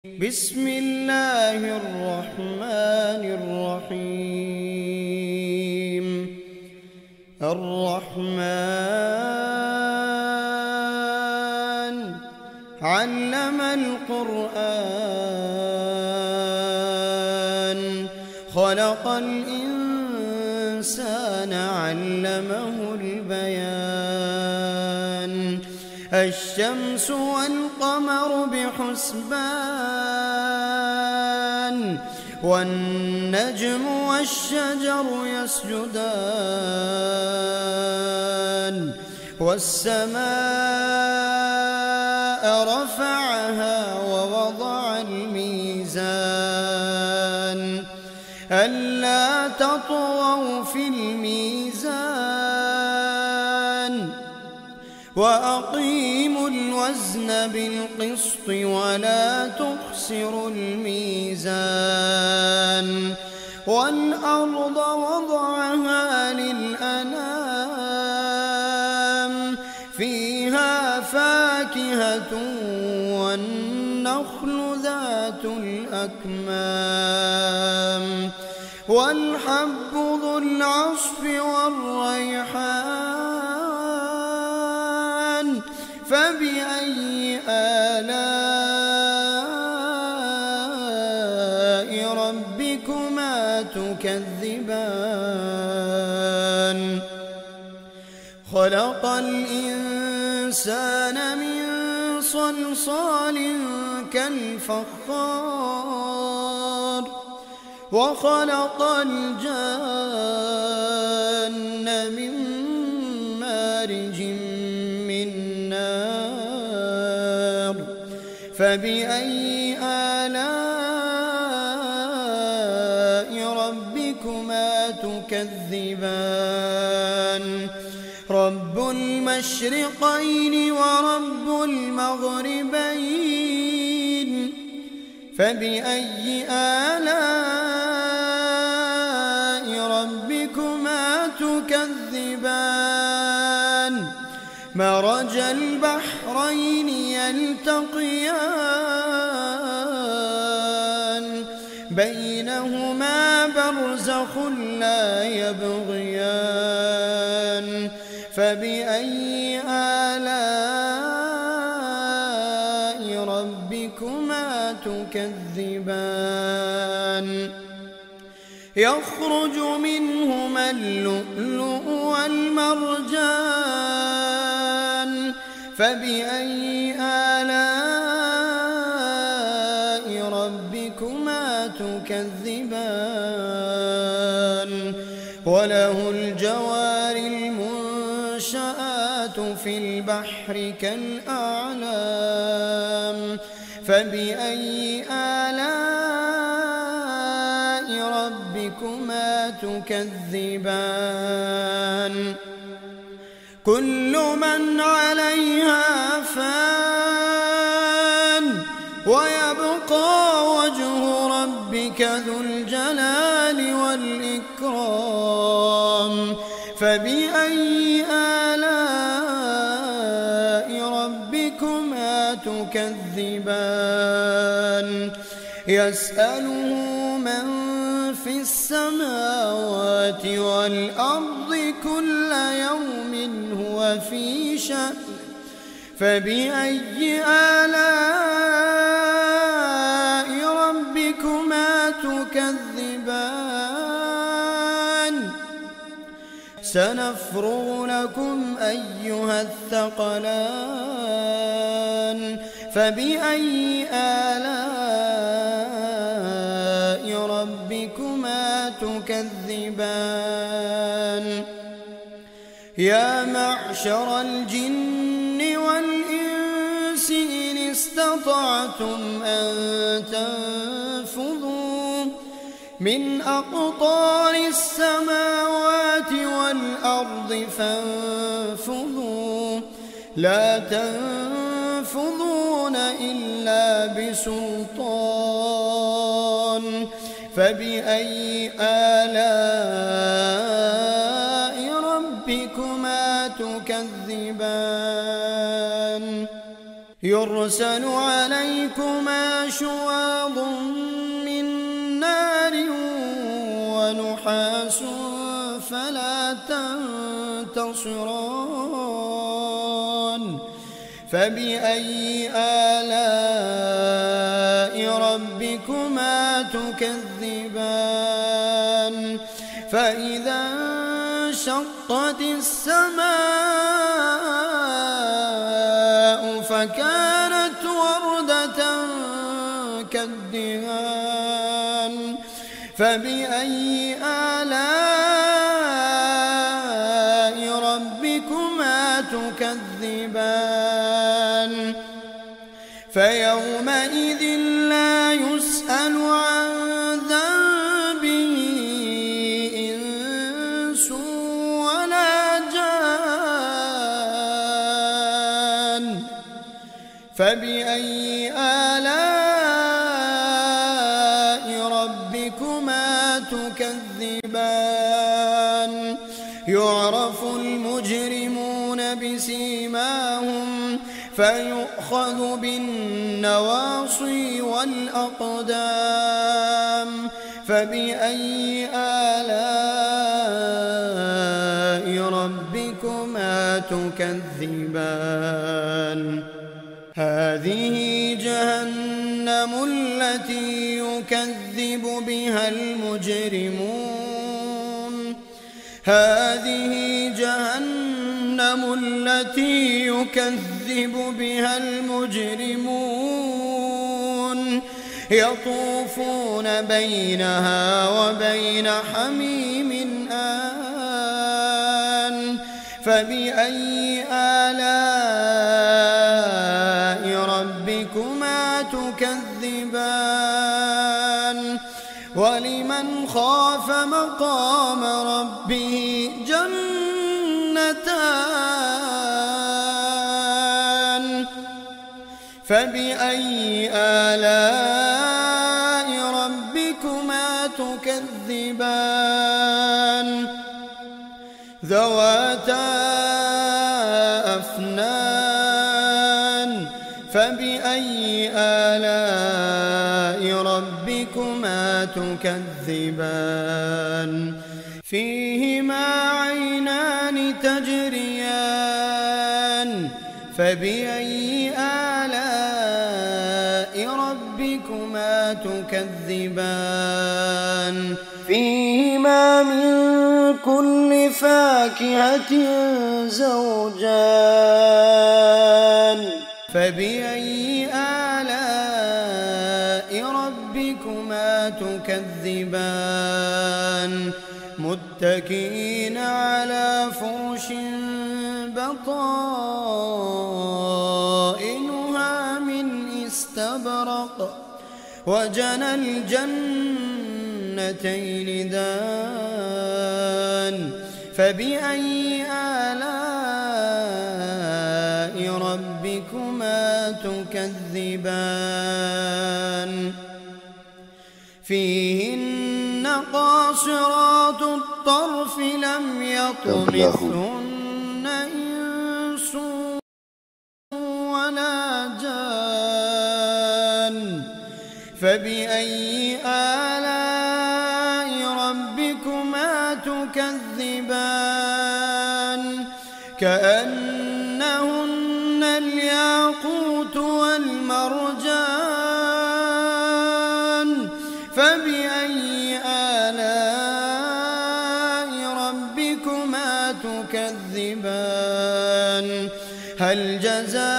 بسم الله الرحمن الرحيم. الرحمن علم القرآن خلق الإنسان علمه البيان. الشمس والقمر بحسبان والنجم والشجر يسجدان والسماء رفعها ووضع الميزان ألا تطغوا في الميزان وأقيموا الوزن بالقسط ولا تخسروا الميزان. والأرض وضعها للأنام فيها فاكهة والنخل ذات الأكمام والحب ذو العصف والريحان. فبأي آلاء ربكما تكذبان. خلق الإنسان من صلصال كالفخار وخلق الجان من مارج من نار. فبأي آلاء ربكما تكذبان. رب المشرقين ورب المغربين. فبأي آلاء ربكما تكذبان. مرج البحرين يلتقيان بينهما برزخ لا يبغيان. فبأي آلاء ربكما تكذبان. يخرج منهما اللؤلؤ والمرجان. فبأي آلاء ربكما تكذبان. وله الجوار المنشآت في البحر كالأعلام. فبأي آلاء ربكما تكذبان. كل من عليها فان ويبقى وجه ربك ذو الجلال والإكرام. فبأي آلاء ربكما تكذبان. يسأله من في السماوات والأرض كل يوم هو في شأن. فبأي آلاء ربكما تكذبان. سنفرغ لكم أيها الثقلان. فبأي آلاء ربكما تكذبان. يا معشر الجن والإنس إن استطعتم أن تنفذوا من أقطار السماوات والأرض فانفذوا لا تنفذون إلا بسلطان. فبأي آلاء ربكما تكذبان. يرسل عليكما شواظ من نار ونحاس فلا تنتصران فبأي آلاء ربكما تكذبان فإذا انشقت السماء فكانت وردة كالدهان فبأي آلاء ربكما تكذبان فيومئذ لا يسأل عن ذنبه إنس ولا جان فبأي آلاء ربكما تكذبان يعرف المجرمون بسيماهم فيؤخذ بالنواصي والأقدام فبأي آلاء ربكما تكذبان هذه جهنم التي يكذب بها المجرمون هذه جهنم التي يكذب بها المجرمون يطوفون بينها وبين حميم آن فبأي آلاء ربكما تكذبان ولمن خاف مقام ربه جنتان فبأي آلاء ربكما تكذبان ذواتا أفنان فبأي آلاء ربكما تكذبان فيهما عينان تجريان فبأي آلاء ربكما تكذبان فيهما من كل فاكهة زوجان فبأي آلاء ربكما تكذبان متكئين على فرش بطائنها من استبرق وجنى الجنتين دان فبأي آلاء ربكما تكذبان فيهن قاصرات الطرف لم يطمثهن إنس ولا جان فبأي آلاء ربكما تكذبان كأنهن الياقوت والمرجان فبأي آلاء ربكما تكذبان هل جزاء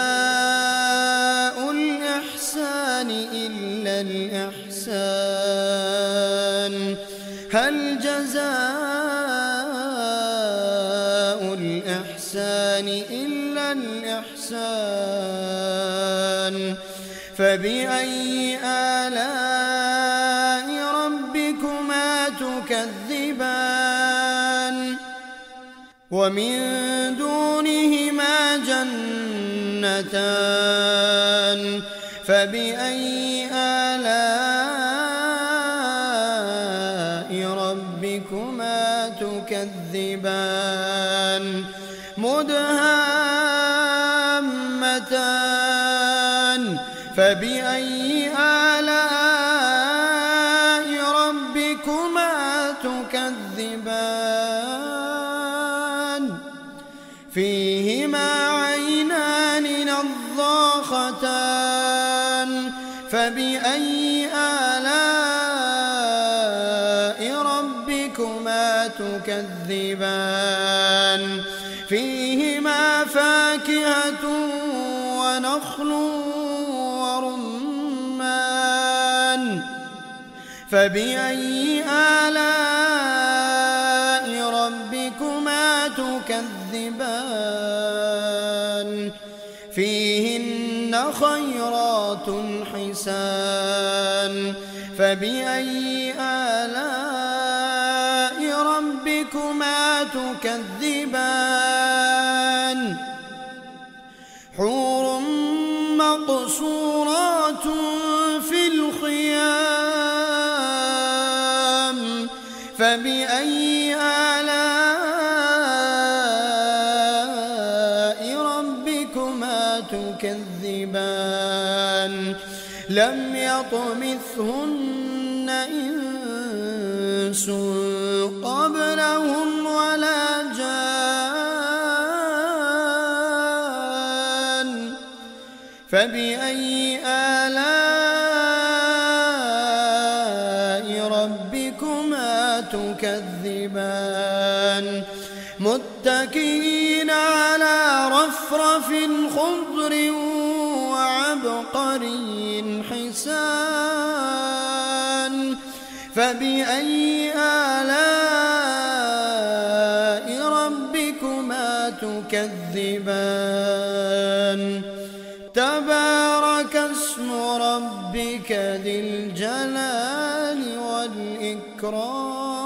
الإحسان إلا الإحسان هل جزاء الإحسان إلا الإحسان فبأي آلاء ربكما تكذبان ومن دونهما جنتان فبأي آلاء ربكما تكذبان مدهامتان فبأي آلاء ربكما تكذبان فيهما عينان نضاختان فبأي آلاء ربكما تكذبان فيهما فاكهة ونخل ورمان فبأي آلاء ربكما تكذبان فيهن خيرات حسان فبأي آلاء ربكما تكذبان حور مقصورات في الخيام فبأي آلاء ربكما تكذبان لم يطمثهن إنس قبلهم ولا جان فبأي آلاء ربكما تكذبان متكئين على رفرف خضر وعبقري حسان فبأي آلاء ربكما تكذبان تبارك اسم ربك ذي الجلال والإكرام